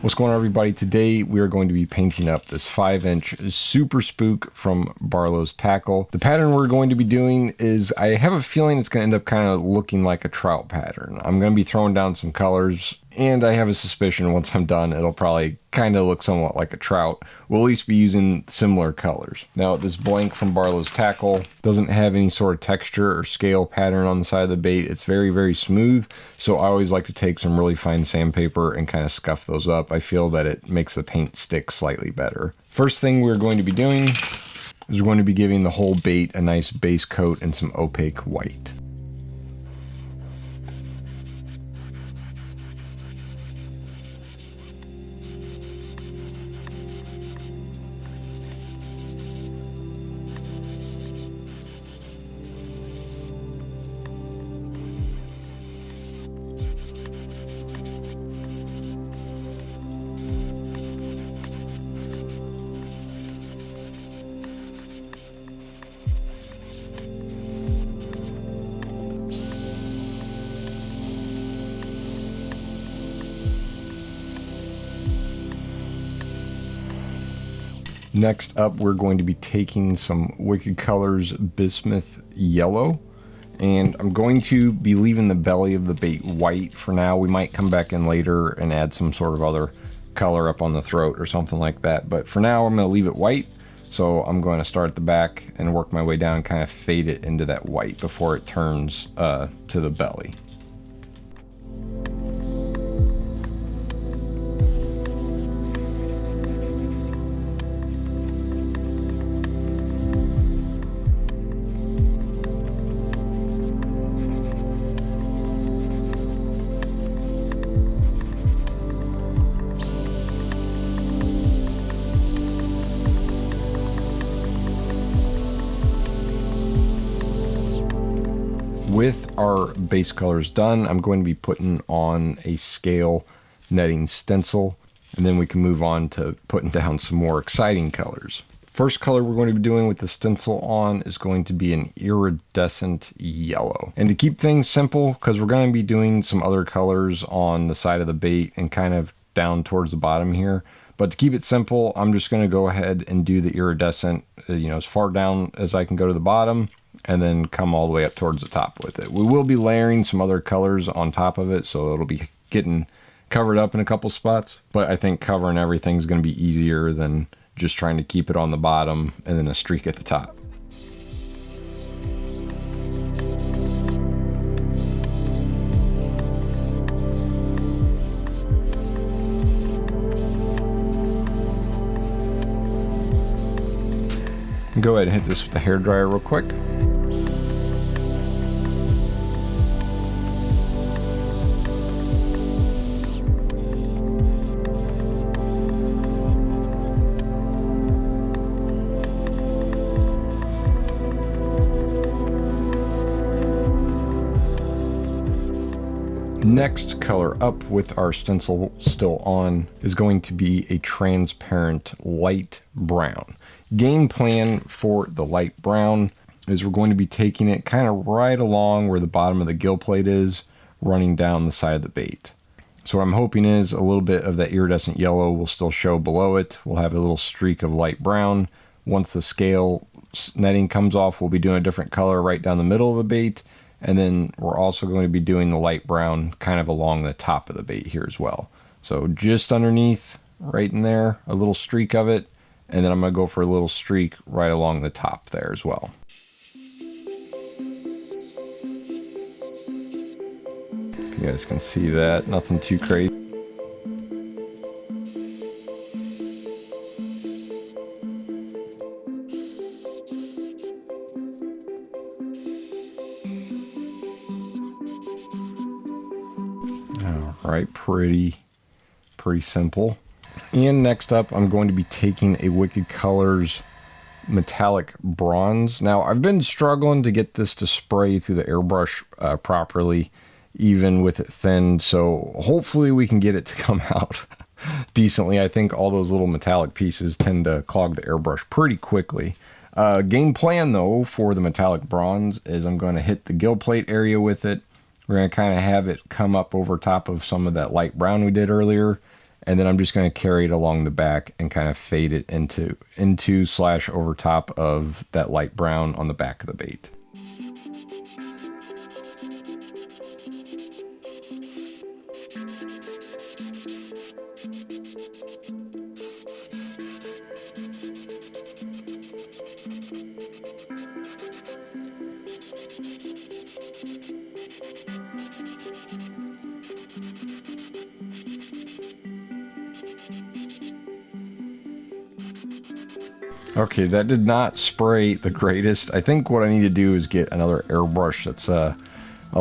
What's going on, everybody? Today we are going to be painting up this 5-inch Super Spook from Barlow's tackle. The pattern we're going to be doing is, I have a feeling it's going to end up kind of looking like a trout pattern. I'm going to be throwing down some colors, and I have a suspicion once I'm done it'll probably kind of look somewhat like a trout. We'll at least be using similar colors. Now, this blank from Barlow's tackle doesn't have any sort of texture or scale pattern on the side of the bait. It's very, very smooth, so I always like to take some really fine sandpaper and kind of scuff those up. I feel that it makes the paint stick slightly better. First thing we're going to be doing is we're going to be giving the whole bait a nice base coat in some opaque white. Next up, we're going to be taking some Wicked Colors Bismuth Yellow, and I'm going to be leaving the belly of the bait white for now. We might come back in later and add some sort of other color up on the throat or something like that, but for now I'm going to leave it white. So I'm going to start at the back and work my way down, kind of fade it into that white before it turns to the belly. With our base colors done, I'm going to be putting on a scale netting stencil, and then we can move on to putting down some more exciting colors. First color we're going to be doing with the stencil on is going to be an iridescent yellow. And to keep things simple, because we're going to be doing some other colors on the side of the bait and kind of down towards the bottom here, but to keep it simple, I'm just going to go ahead and do the iridescent, as far down as I can go to the bottom, and then come all the way up towards the top with it. We will be layering some other colors on top of it, so it'll be getting covered up in a couple spots, but I think covering everything is going to be easier than just trying to keep it on the bottom and then a streak at the top. Go ahead and hit this with the hairdryer real quick. Next color up with our stencil still on is going to be a transparent light brown. Game plan for the light brown is we're going to be taking it kind of right along where the bottom of the gill plate is, running down the side of the bait. So what I'm hoping is a little bit of that iridescent yellow will still show below it. We'll have a little streak of light brown. Once the scale netting comes off, we'll be doing a different color right down the middle of the bait. And then we're also going to be doing the light brown kind of along the top of the bait here as well. So just underneath, right in there, a little streak of it. And then I'm going to go for a little streak right along the top there as well. You guys can see that, nothing too crazy. All right, pretty simple. And next up, I'm going to be taking a Wicked Colors metallic bronze. Now, I've been struggling to get this to spray through the airbrush properly, even with it thinned, so hopefully we can get it to come out decently. I think all those little metallic pieces tend to clog the airbrush pretty quickly. Game plan, though, for the metallic bronze is I'm going to hit the gill plate area with it. We're going to kind of have it come up over top of some of that light brown we did earlier, And then I'm just going to carry it along the back and kind of fade it into slash over top of that light brown on the back of the bait. Okay, that did not spray the greatest. I think what I need to do is get another airbrush that's a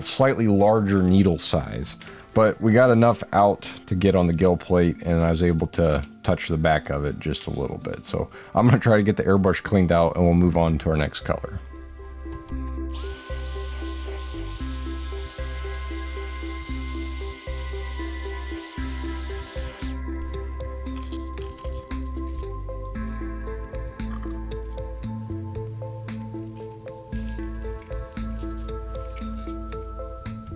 slightly larger needle size. But we got enough out to get on the gill plate, and I was able to touch the back of it just a little bit. So I'm going to try to get the airbrush cleaned out, and we'll move on to our next color.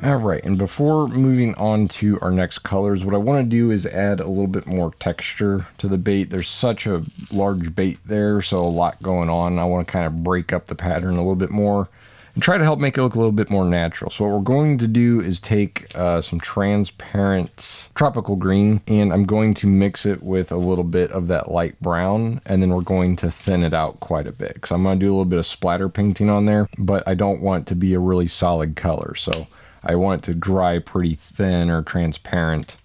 Alright, and before moving on to our next colors, what I want to do is add a little bit more texture to the bait. There's such a large bait there, so a lot going on. I want to kind of break up the pattern a little bit more and try to help make it look a little bit more natural. So what we're going to do is take some transparent tropical green, and I'm going to mix it with a little bit of that light brown, and then we're going to thin it out quite a bit, because I'm going to do a little bit of splatter painting on there, but I don't want it to be a really solid color. So I want it to dry pretty thin or transparent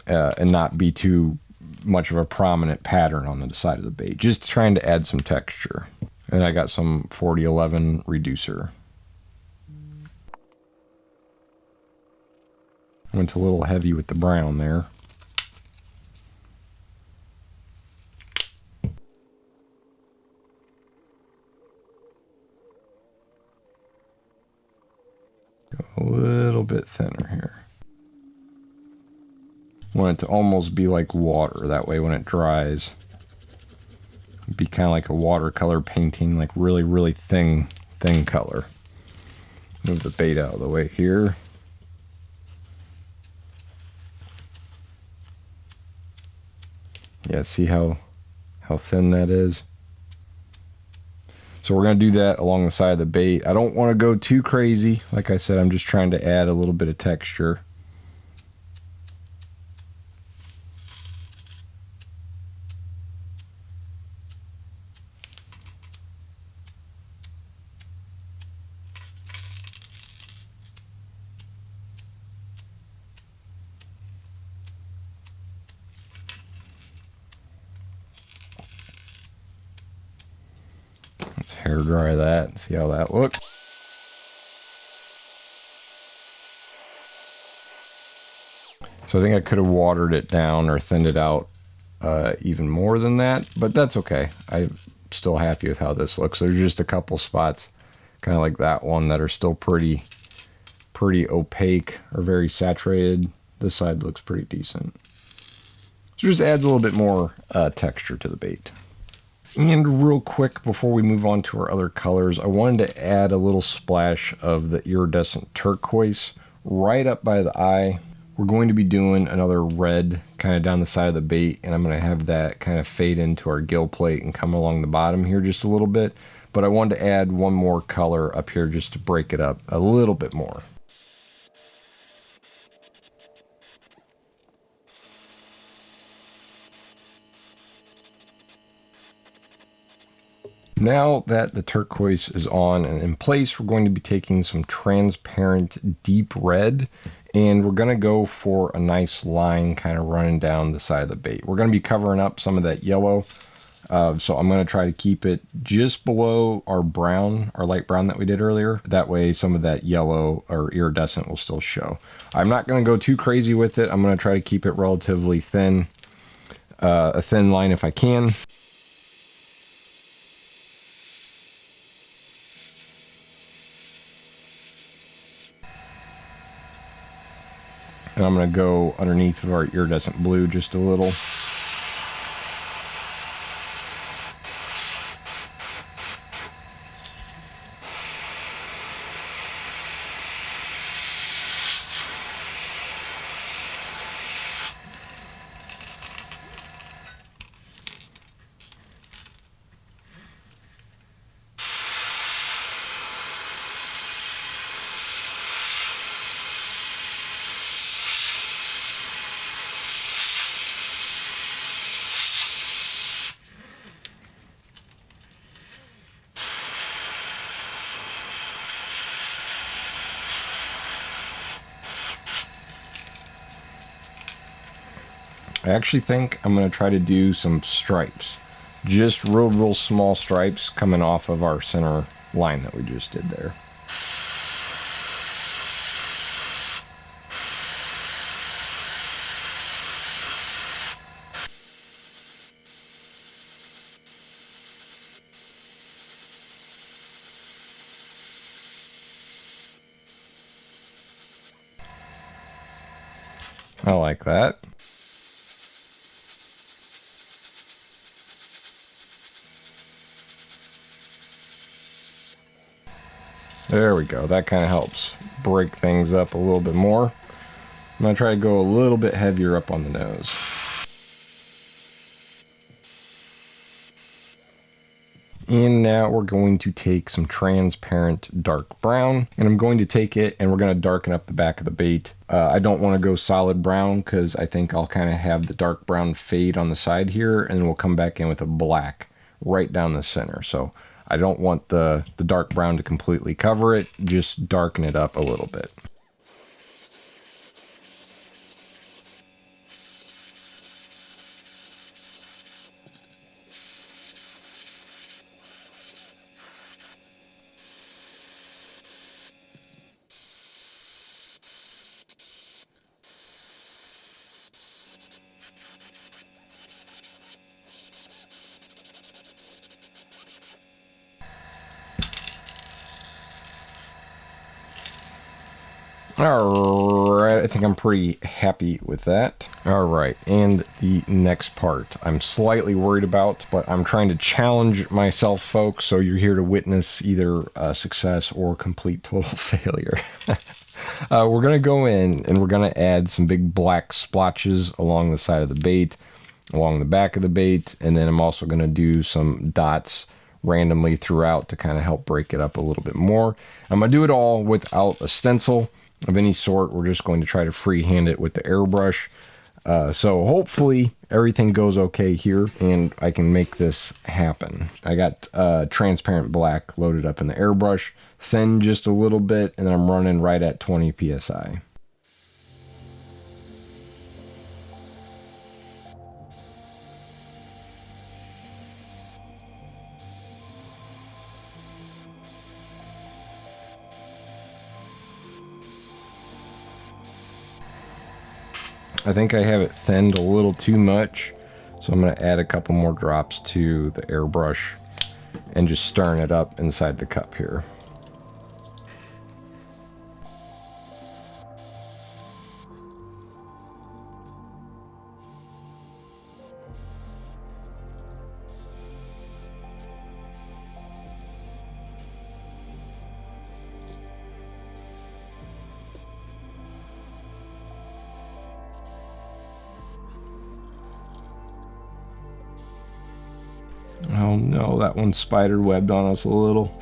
and not be too much of a prominent pattern on the side of the bait. Just trying to add some texture. And I got some 4011 reducer. Went a little heavy with the brown there. A little bit thinner here. Want it to almost be like water. That way when it dries, it'd be kind of like a watercolor painting, like really, really thin color. Move the bait out of the way here. Yeah, see how thin that is? So we're going to do that along the side of the bait. I don't want to go too crazy. Like I said, I'm just trying to add a little bit of texture. Let's hair dry that and see how that looks. So I think I could have watered it down or thinned it out even more than that, but that's okay. I'm still happy with how this looks. There's just a couple spots, kind of like that one, that are still pretty opaque or very saturated. This side looks pretty decent. So just adds a little bit more texture to the bait. And real quick, before we move on to our other colors, I wanted to add a little splash of the iridescent turquoise right up by the eye. We're going to be doing another red kind of down the side of the bait, and I'm going to have that kind of fade into our gill plate and come along the bottom here just a little bit. But I wanted to add one more color up here just to break it up a little bit more. Now that the turquoise is on and in place, we're going to be taking some transparent deep red, and we're going to go for a nice line kind of running down the side of the bait. We're going to be covering up some of that yellow, so I'm going to try to keep it just below our brown, our light brown that we did earlier. That way some of that yellow or iridescent will still show. I'm not going to go too crazy with it. I'm going to try to keep it relatively thin, a thin line if I can. And I'm going to go underneath of our iridescent blue just a little. I actually think I'm going to try to do some stripes. Just real small stripes coming off of our center line that we just did there. I like that. There we go. That kind of helps break things up a little bit more. I'm going to try to go a little bit heavier up on the nose. And now we're going to take some transparent dark brown, and I'm going to take it and we're going to darken up the back of the bait. I don't want to go solid brown because I think I'll kind of have the dark brown fade on the side here, and we'll come back in with a black right down the center. So I don't want the dark brown to completely cover it, just darken it up a little bit. Alright, I think I'm pretty happy with that. Alright, and the next part I'm slightly worried about, but I'm trying to challenge myself, folks, so you're here to witness either success or complete total failure. We're going to go in and we're going to add some big black splotches along the side of the bait, along the back of the bait, and then I'm also going to do some dots randomly throughout to kind of help break it up a little bit more. I'm going to do it all without a stencil of any sort. We're just going to try to freehand it with the airbrush. So hopefully everything goes okay here and I can make this happen. I got transparent black loaded up in the airbrush, thin just a little bit, and then I'm running right at 20 psi. I think I have it thinned a little too much, so I'm going to add a couple more drops to the airbrush and just stirring it up inside the cup here. Oh no, that one spider webbed on us a little.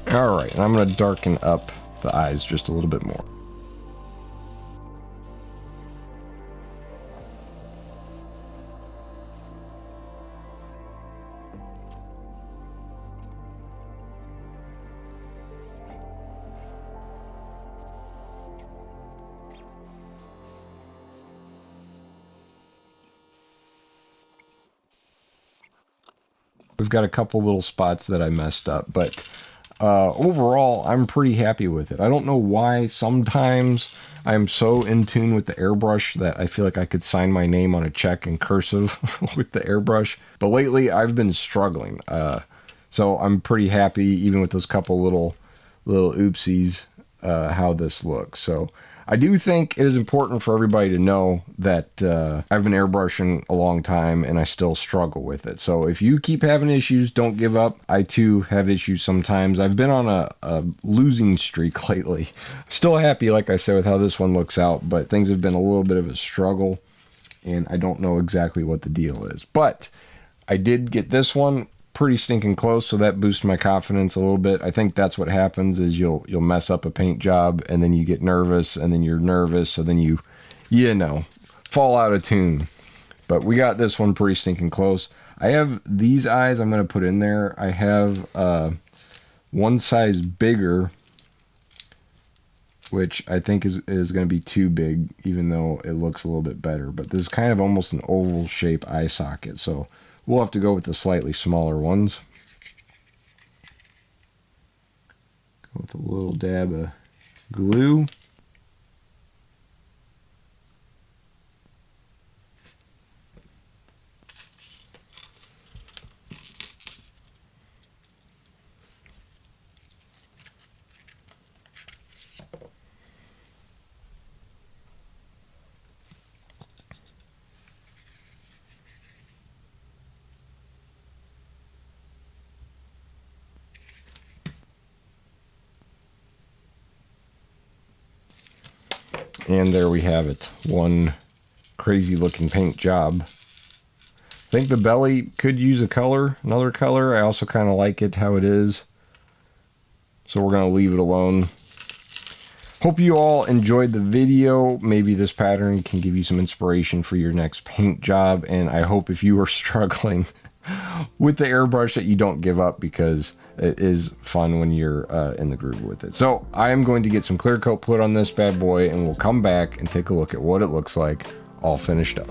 Alright, and I'm going to darken up the eyes just a little bit more. We've got a couple little spots that I messed up, but overall, I'm pretty happy with it. I don't know why sometimes I'm so in tune with the airbrush that I feel like I could sign my name on a check in cursive with the airbrush. But lately, I've been struggling. So I'm pretty happy, even with those couple little oopsies, how this looks. So I do think it is important for everybody to know that I've been airbrushing a long time and I still struggle with it. So if you keep having issues, don't give up. I too have issues sometimes. I've been on a losing streak lately. Still happy, like I said, with how this one looks out, but things have been a little bit of a struggle and I don't know exactly what the deal is. But I did get this one pretty stinking close, so that boosts my confidence a little bit. I think that's what happens is you'll mess up a paint job and then you get nervous and then you're nervous, so then you know, fall out of tune. But we got this one pretty stinking close. I have these eyes I'm going to put in there. I have one size bigger, which I think is going to be too big, even though it looks a little bit better. But this is kind of almost an oval shape eye socket, so we'll have to go with the slightly smaller ones. Go with a little dab of glue. And there we have it. One crazy looking paint job. I think the belly could use a color, another color. I also kind of like it how it is. So we're going to leave it alone. Hope you all enjoyed the video. Maybe this pattern can give you some inspiration for your next paint job. And I hope if you are struggling with the airbrush that you don't give up, because it is fun when you're in the groove with it. So I am going to get some clear coat put on this bad boy and we'll come back and take a look at what it looks like all finished up.